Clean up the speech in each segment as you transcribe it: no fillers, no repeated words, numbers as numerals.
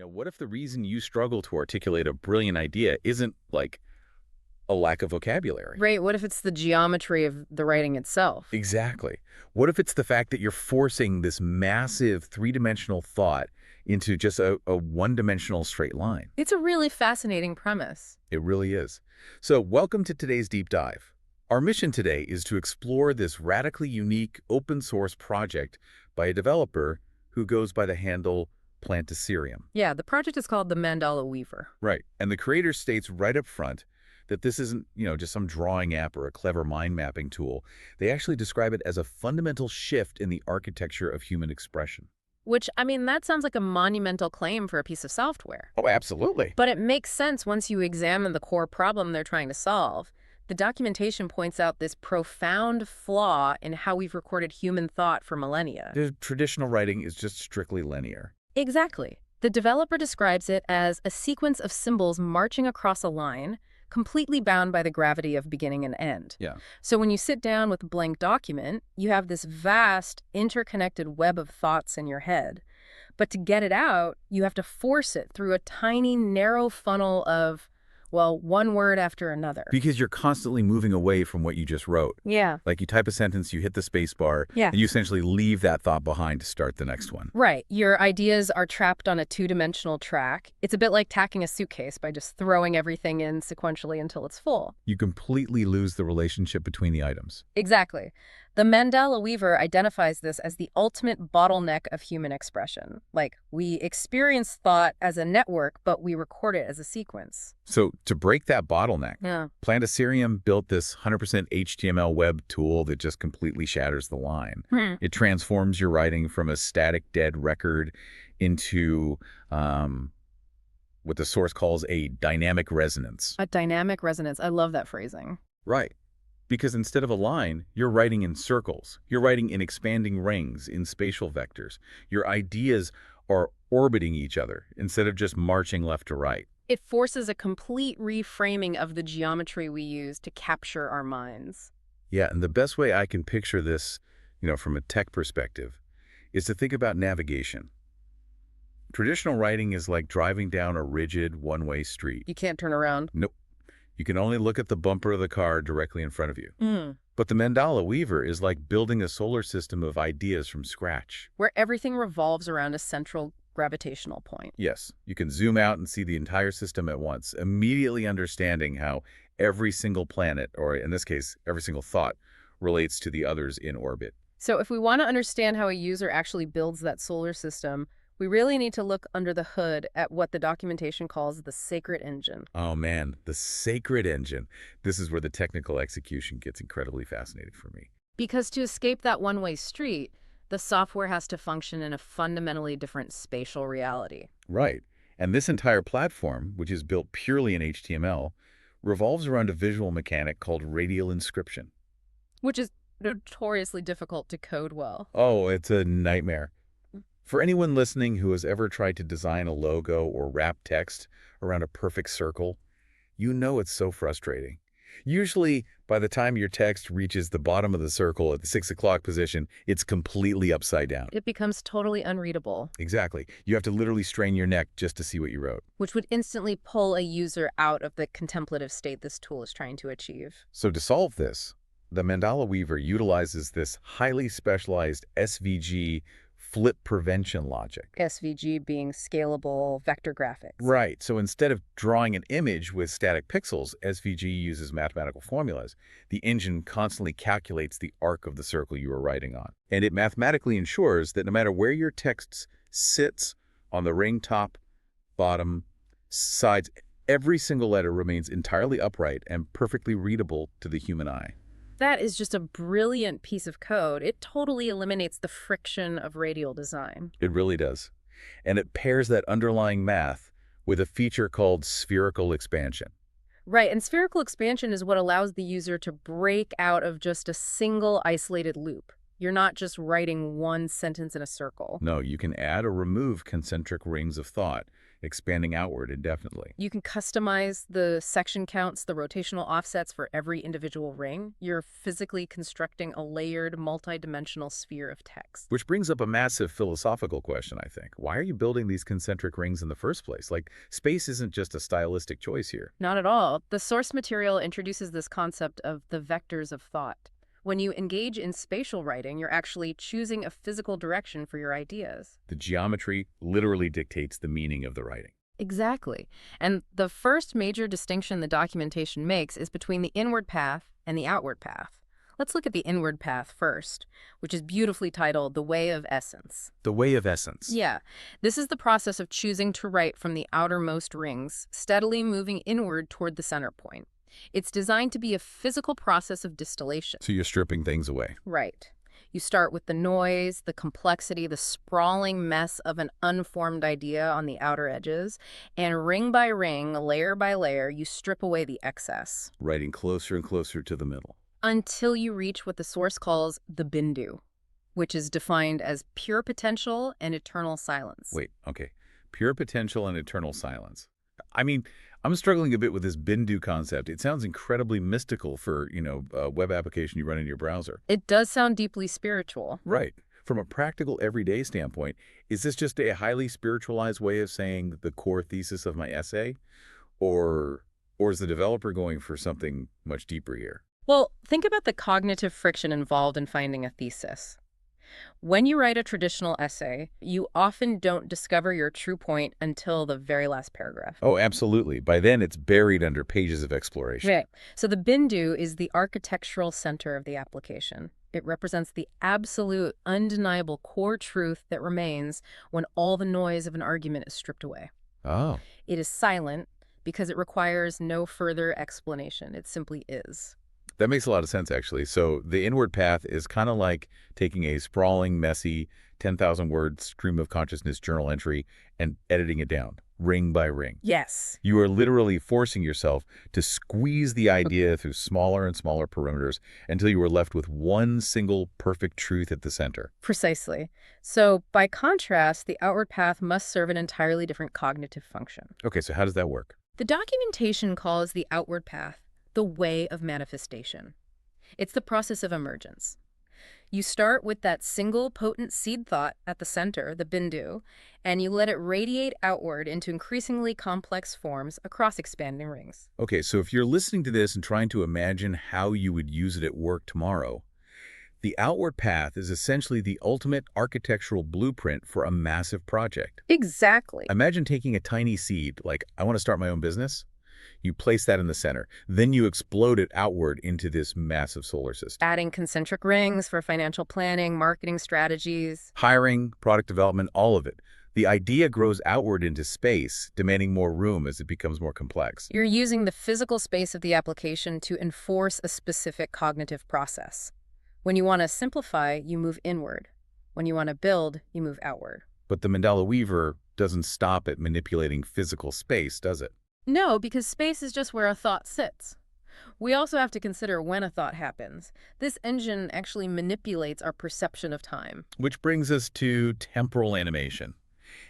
What if the reason you struggle to articulate a brilliant idea isn't like a lack of vocabulary? Right, what if it's the geometry of the writing itself? Exactly. What if it's the fact that you're forcing this massive three-dimensional thought into just a one-dimensional straight line? It's a really fascinating premise. It really is. So welcome to today's deep dive. Our mission today is to explore this radically unique open source project by a developer who goes by the handle Plantacerium. Yeah, the project is called the Mandala Weaver. Right. And the creator states right up front that this isn't, just some drawing app or a clever mind mapping tool. They actually describe it as a fundamental shift in the architecture of human expression. Which, I mean, that sounds like a monumental claim for a piece of software. Oh, absolutely. But it makes sense once you examine the core problem they're trying to solve. The documentation points out this profound flaw in how we've recorded human thought for millennia. The traditional writing is just strictly linear. Exactly. The developer describes it as a sequence of symbols marching across a line, completely bound by the gravity of beginning and end. Yeah. So when you sit down with a blank document, you have this vast, interconnected web of thoughts in your head. But to get it out, you have to force it through a tiny, narrow funnel of, well, one word after another. Because you're constantly moving away from what you just wrote. Yeah. Like you type a sentence, you hit the space bar, and you essentially leave that thought behind to start the next one. Right. Your ideas are trapped on a two-dimensional track. It's a bit like tacking a suitcase by just throwing everything in sequentially until it's full. You completely lose the relationship between the items. Exactly. The Mandala Weaver identifies this as the ultimate bottleneck of human expression. Like, we experience thought as a network, but we record it as a sequence. So to break that bottleneck, Yeah. Plantacerium built this 100% HTML web tool that just completely shatters the line. It transforms your writing from a static dead record into what the source calls a dynamic resonance. A dynamic resonance. I love that phrasing. Right. Because instead of a line, you're writing in circles. You're writing in expanding rings, in spatial vectors. Your ideas are orbiting each other instead of just marching left to right. It forces a complete reframing of the geometry we use to capture our minds. Yeah, and the best way I can picture this, from a tech perspective, is to think about navigation. Traditional writing is like driving down a rigid one-way street. You can't turn around. Nope. You can only look at the bumper of the car directly in front of you. But the Mandala Weaver is like building a solar system of ideas from scratch. Where everything revolves around a central gravitational point. Yes, you can zoom out and see the entire system at once, immediately understanding how every single planet, or in this case, every single thought, relates to the others in orbit. So if we want to understand how a user actually builds that solar system, we really need to look under the hood at what the documentation calls the Sacred Engine. Oh man, the Sacred Engine. This is where the technical execution gets incredibly fascinating for me. Because to escape that one-way street, the software has to function in a fundamentally different spatial reality. Right. And this entire platform, which is built purely in HTML, revolves around a visual mechanic called radial inscription. Which is notoriously difficult to code well. Oh, it's a nightmare. For anyone listening who has ever tried to design a logo or wrap text around a perfect circle, you know it's so frustrating. Usually, by the time your text reaches the bottom of the circle at the 6 o'clock position, it's completely upside down. It becomes totally unreadable. Exactly. You have to literally strain your neck just to see what you wrote. Which would instantly pull a user out of the contemplative state this tool is trying to achieve. So to solve this, the Mandala Weaver utilizes this highly specialized SVG flip prevention logic. SVG being scalable vector graphics. Right. So instead of drawing an image with static pixels, SVG uses mathematical formulas. The engine constantly calculates the arc of the circle you are writing on. And it mathematically ensures that no matter where your text sits on the ring top, bottom, sides, every single letter remains entirely upright and perfectly readable to the human eye. That is just a brilliant piece of code. It totally eliminates the friction of radial design. It really does. And it pairs that underlying math with a feature called spherical expansion. Right, and spherical expansion is what allows the user to break out of just a single isolated loop. You're not just writing one sentence in a circle. No, you can add or remove concentric rings of thought, expanding outward indefinitely. You can customize the section counts, the rotational offsets for every individual ring. You're physically constructing a layered, multidimensional sphere of text. Which brings up a massive philosophical question, I think. Why are you building these concentric rings in the first place? Like, space isn't just a stylistic choice here. Not at all. The source material introduces this concept of the vectors of thought. When you engage in spatial writing, you're actually choosing a physical direction for your ideas. The geometry literally dictates the meaning of the writing. Exactly. And the first major distinction the documentation makes is between the inward path and the outward path. Let's look at the inward path first, which is beautifully titled The Way of Essence. The Way of Essence. Yeah, this is the process of choosing to write from the outermost rings, steadily moving inward toward the center point. It's designed to be a physical process of distillation. So you're stripping things away. Right. You start with the noise, the complexity, the sprawling mess of an unformed idea on the outer edges, and ring by ring, layer by layer, you strip away the excess. Writing closer and closer to the middle. Until you reach what the source calls the Bindu, which is defined as pure potential and eternal silence. Wait, okay. Pure potential and eternal silence. I mean, I'm struggling a bit with this Bindu concept. It sounds incredibly mystical for, a web application you run in your browser. It does sound deeply spiritual. Right. From a practical everyday standpoint, is this just a highly spiritualized way of saying the core thesis of my essay? Or is the developer going for something much deeper here? Well, think about the cognitive friction involved in finding a thesis. When you write a traditional essay, you often don't discover your true point until the very last paragraph. Oh, absolutely. By then, it's buried under pages of exploration. Right. So the Bindu is the architectural center of the application. It represents the absolute, undeniable core truth that remains when all the noise of an argument is stripped away. Oh. It is silent because it requires no further explanation. It simply is. That makes a lot of sense, actually. So the inward path is kind of like taking a sprawling, messy, 10,000-word stream of consciousness journal entry and editing it down, ring by ring. Yes. You are literally forcing yourself to squeeze the idea through smaller and smaller perimeters until you are left with one single perfect truth at the center. Precisely. So by contrast, the outward path must serve an entirely different cognitive function. Okay, so how does that work? The documentation calls the outward path the way of manifestation. It's the process of emergence. You start with that single potent seed thought at the center, the Bindu, and you let it radiate outward into increasingly complex forms across expanding rings. Okay, so if you're listening to this and trying to imagine how you would use it at work tomorrow, the outward path is essentially the ultimate architectural blueprint for a massive project. Exactly. Imagine taking a tiny seed, like, I want to start my own business. You place that in the center. Then you explode it outward into this massive solar system. Adding concentric rings for financial planning, marketing strategies. Hiring, product development, all of it. The idea grows outward into space, demanding more room as it becomes more complex. You're using the physical space of the application to enforce a specific cognitive process. When you want to simplify, you move inward. When you want to build, you move outward. But the Mandala Weaver doesn't stop at manipulating physical space, does it? No, because space is just where a thought sits. We also have to consider when a thought happens. This engine actually manipulates our perception of time. Which brings us to temporal animation.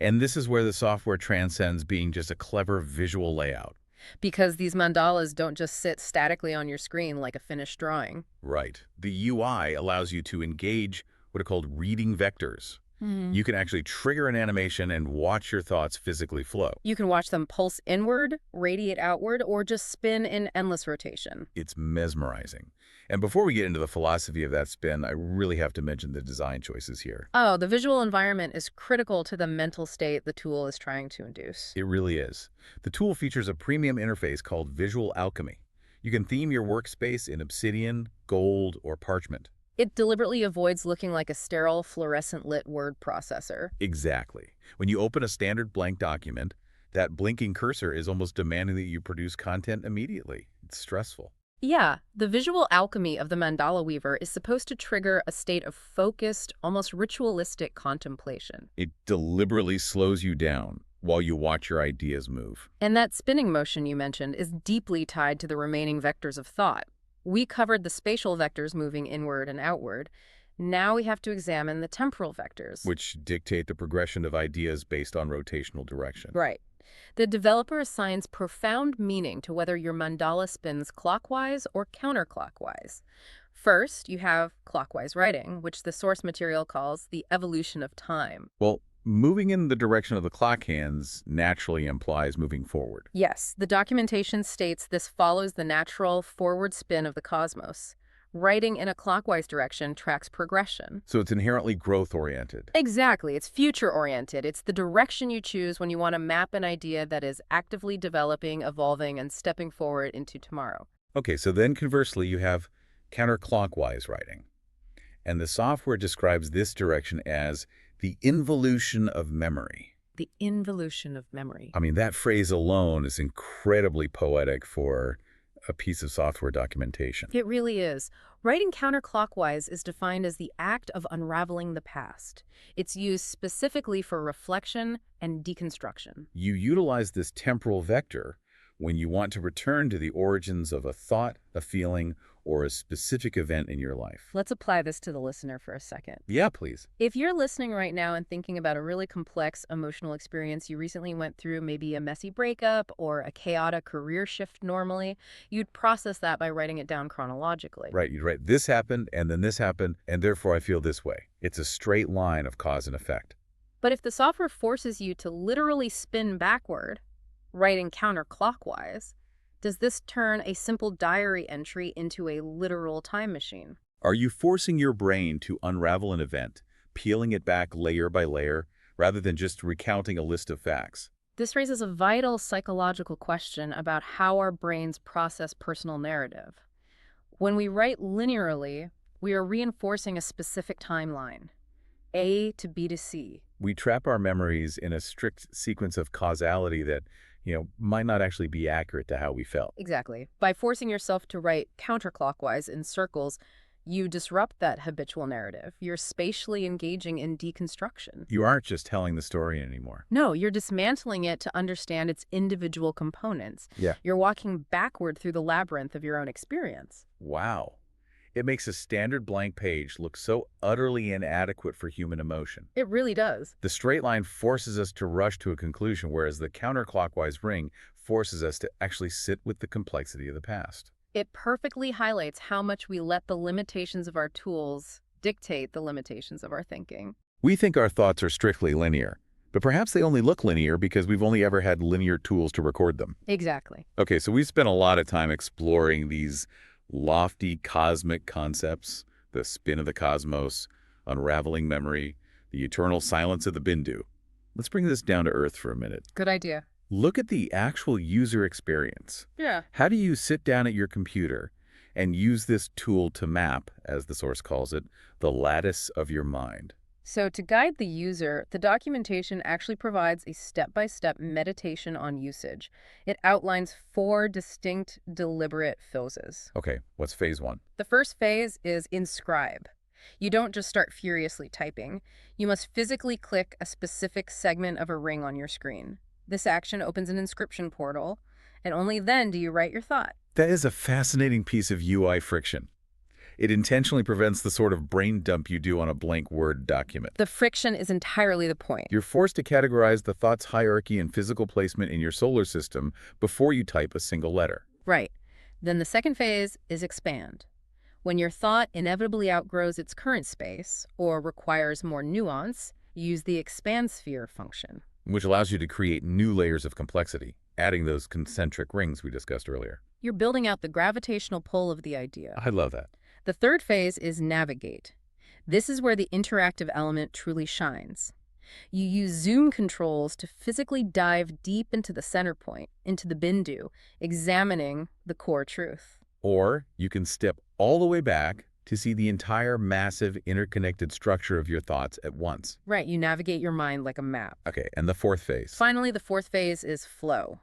And this is where the software transcends being just a clever visual layout. Because these mandalas don't just sit statically on your screen like a finished drawing. Right. The UI allows you to engage what are called reading vectors. You can actually trigger an animation and watch your thoughts physically flow. You can watch them pulse inward, radiate outward, or just spin in endless rotation. It's mesmerizing. And before we get into the philosophy of that spin, I really have to mention the design choices here. Oh, the visual environment is critical to the mental state the tool is trying to induce. It really is. The tool features a premium interface called Visual Alchemy. You can theme your workspace in obsidian, gold, or parchment. It deliberately avoids looking like a sterile, fluorescent-lit word processor. Exactly. When you open a standard blank document, that blinking cursor is almost demanding that you produce content immediately. It's stressful. Yeah, the visual alchemy of the Mandala Weaver is supposed to trigger a state of focused, almost ritualistic contemplation. It deliberately slows you down while you watch your ideas move. And that spinning motion you mentioned is deeply tied to the remaining vectors of thought. We covered the spatial vectors moving inward and outward. Now we have to examine the temporal vectors. which dictate the progression of ideas based on rotational direction. Right. The developer assigns profound meaning to whether your mandala spins clockwise or counterclockwise. First, you have clockwise writing, which the source material calls the evolution of time. Well, moving in the direction of the clock hands naturally implies moving forward. Yes, the documentation states this follows the natural forward spin of the cosmos. Writing in a clockwise direction tracks progression. So it's inherently growth-oriented. Exactly. It's future-oriented. It's the direction you choose when you want to map an idea that is actively developing, evolving, and stepping forward into tomorrow. Okay, so then conversely, you have counterclockwise writing. And the software describes this direction as the involution of memory. The involution of memory. I mean, that phrase alone is incredibly poetic for a piece of software documentation. It really is. Writing counterclockwise is defined as the act of unraveling the past. It's used specifically for reflection and deconstruction. You utilize this temporal vector when you want to return to the origins of a thought, a feeling, or a specific event in your life. Let's apply this to the listener for a second. Yeah, please. If you're listening right now and thinking about a really complex emotional experience you recently went through, maybe a messy breakup or a chaotic career shift normally, you'd process that by writing it down chronologically. Right, you'd write, this happened, and then this happened, and therefore I feel this way. It's a straight line of cause and effect. But if the software forces you to literally spin backward, writing counterclockwise, does this turn a simple diary entry into a literal time machine? Are you forcing your brain to unravel an event, peeling it back layer by layer, rather than just recounting a list of facts? This raises a vital psychological question about how our brains process personal narrative. When we write linearly, we are reinforcing a specific timeline, A to B to C. We trap our memories in a strict sequence of causality that, might not actually be accurate to how we felt. Exactly. By forcing yourself to write counterclockwise in circles, you disrupt that habitual narrative. You're spatially engaging in deconstruction. You aren't just telling the story anymore. No, you're dismantling it to understand its individual components. Yeah. You're walking backward through the labyrinth of your own experience. Wow. It makes a standard blank page look so utterly inadequate for human emotion. It really does. The straight line forces us to rush to a conclusion, whereas the counterclockwise ring forces us to actually sit with the complexity of the past. It perfectly highlights how much we let the limitations of our tools dictate the limitations of our thinking. We think our thoughts are strictly linear, but perhaps they only look linear because we've only ever had linear tools to record them. Exactly. Okay, so we've spent a lot of time exploring these lofty cosmic concepts, the spin of the cosmos, unraveling memory, the eternal silence of the Bindu. Let's bring this down to earth for a minute. Good idea. Look at the actual user experience. Yeah. How do you sit down at your computer and use this tool to map, as the source calls it, the lattice of your mind? So to guide the user, the documentation actually provides a step-by-step meditation on usage. It outlines 4 distinct, deliberate phases. Okay, what's phase 1? The first phase is inscribe. You don't just start furiously typing. You must physically click a specific segment of a ring on your screen. This action opens an inscription portal, and only then do you write your thought. That is a fascinating piece of UI friction. It intentionally prevents the sort of brain dump you do on a blank Word document. The friction is entirely the point. You're forced to categorize the thought's hierarchy and physical placement in your solar system before you type a single letter. Right. Then the second phase is expand. When your thought inevitably outgrows its current space or requires more nuance, use the expand sphere function, Which allows you to create new layers of complexity, adding those concentric rings we discussed earlier. You're building out the gravitational pull of the idea. I love that. The third phase is navigate. This is where the interactive element truly shines. You use zoom controls to physically dive deep into the center point, into the Bindu, examining the core truth. Or you can step all the way back to see the entire massive interconnected structure of your thoughts at once. Right, you navigate your mind like a map. Okay, and the fourth phase. Finally, the fourth phase is flow.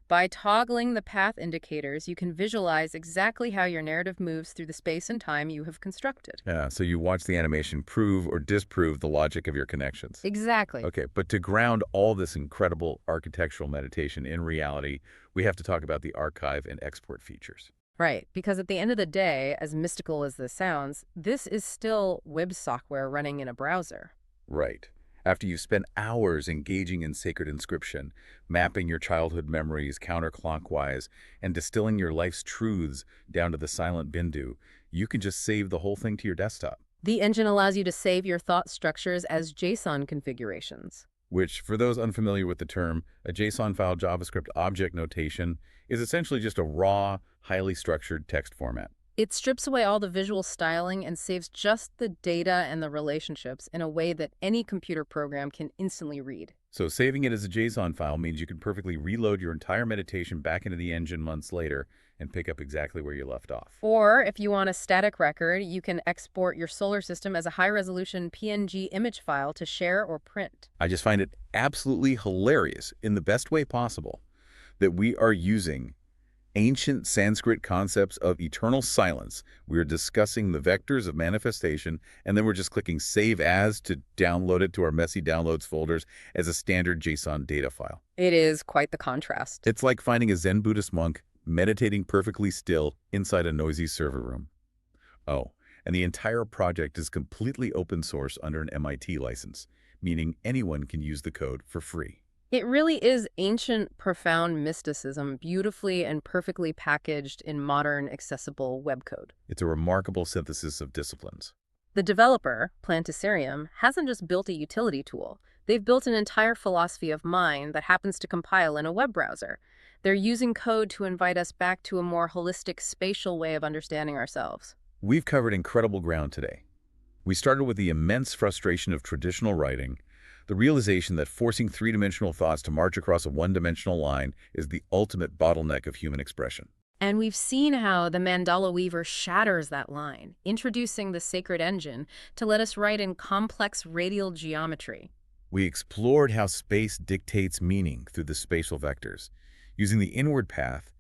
By toggling the path indicators, you can visualize exactly how your narrative moves through the space and time you have constructed. Yeah, so you watch the animation prove or disprove the logic of your connections. Exactly. Okay, but to ground all this incredible architectural meditation in reality, we have to talk about the archive and export features. Right, because at the end of the day, as mystical as this sounds, this is still web software running in a browser. Right. After you've spent hours engaging in Sacred Inscription, mapping your childhood memories counterclockwise, and distilling your life's truths down to the silent Bindu, you can just save the whole thing to your desktop. The engine allows you to save your thought structures as JSON configurations. Which, for those unfamiliar with the term, a JSON file JavaScript object notation is essentially just a raw, highly structured text format. It strips away all the visual styling and saves just the data and the relationships in a way that any computer program can instantly read. So saving it as a JSON file means you can perfectly reload your entire meditation back into the engine months later and pick up exactly where you left off. Or if you want a static record, you can export your solar system as a high-resolution PNG image file to share or print. I just find it absolutely hilarious, in the best way possible, that we are using ancient Sanskrit concepts of eternal silence. We're discussing the vectors of manifestation, and then we're just clicking Save As to download it to our messy downloads folders as a standard JSON data file. It is quite the contrast. It's like finding a Zen Buddhist monk meditating perfectly still inside a noisy server room. Oh, and the entire project is completely open source under an MIT license, meaning anyone can use the code for free. It really is ancient, profound mysticism, beautifully and perfectly packaged in modern, accessible web code. It's a remarkable synthesis of disciplines. The developer, Plantacerium, hasn't just built a utility tool. They've built an entire philosophy of mind that happens to compile in a web browser. They're using code to invite us back to a more holistic, spatial way of understanding ourselves. We've covered incredible ground today. We started with the immense frustration of traditional writing, the realization that forcing three-dimensional thoughts to march across a one-dimensional line is the ultimate bottleneck of human expression. And we've seen how the Mandala Weaver shatters that line, introducing the sacred engine to let us write in complex radial geometry. We explored how space dictates meaning through the spatial vectors, using the inward path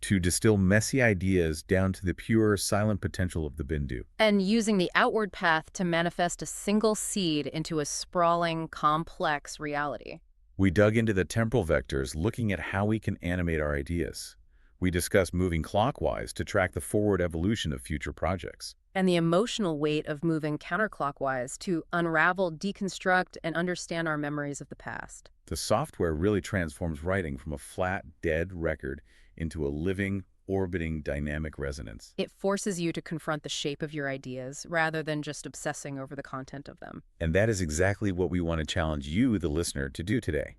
to distill messy ideas down to the pure, silent potential of the Bindu. And using the outward path to manifest a single seed into a sprawling, complex reality. We dug into the temporal vectors, looking at how we can animate our ideas. We discussed moving clockwise to track the forward evolution of future projects. And the emotional weight of moving counterclockwise to unravel, deconstruct, and understand our memories of the past. The software really transforms writing from a flat, dead record into a living, orbiting, dynamic resonance. It forces you to confront the shape of your ideas rather than just obsessing over the content of them. And that is exactly what we want to challenge you, the listener, to do today.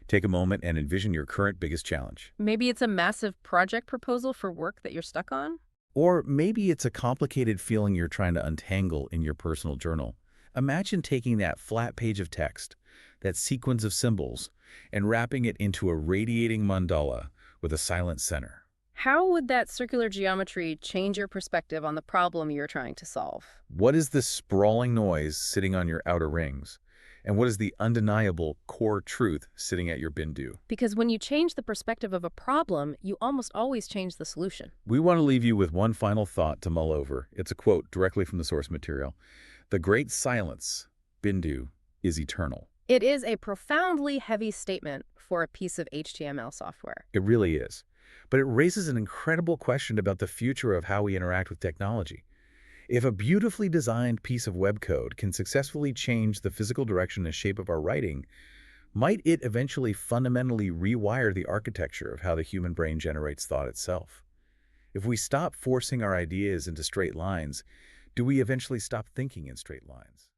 Take a moment and envision your current biggest challenge. Maybe it's a massive project proposal for work that you're stuck on? Or maybe it's a complicated feeling you're trying to untangle in your personal journal. Imagine taking that flat page of text, that sequence of symbols, and wrapping it into a radiating mandala with a silent center. How would that circular geometry change your perspective on the problem you're trying to solve? What is this sprawling noise sitting on your outer rings? And what is the undeniable core truth sitting at your Bindu? Because when you change the perspective of a problem, you almost always change the solution. We want to leave you with one final thought to mull over. It's a quote directly from the source material. The great silence, Bindu, is eternal. It is a profoundly heavy statement for a piece of HTML software. It really is. But it raises an incredible question about the future of how we interact with technology. If a beautifully designed piece of web code can successfully change the physical direction and shape of our writing, might it eventually fundamentally rewire the architecture of how the human brain generates thought itself? If we stop forcing our ideas into straight lines, do we eventually stop thinking in straight lines?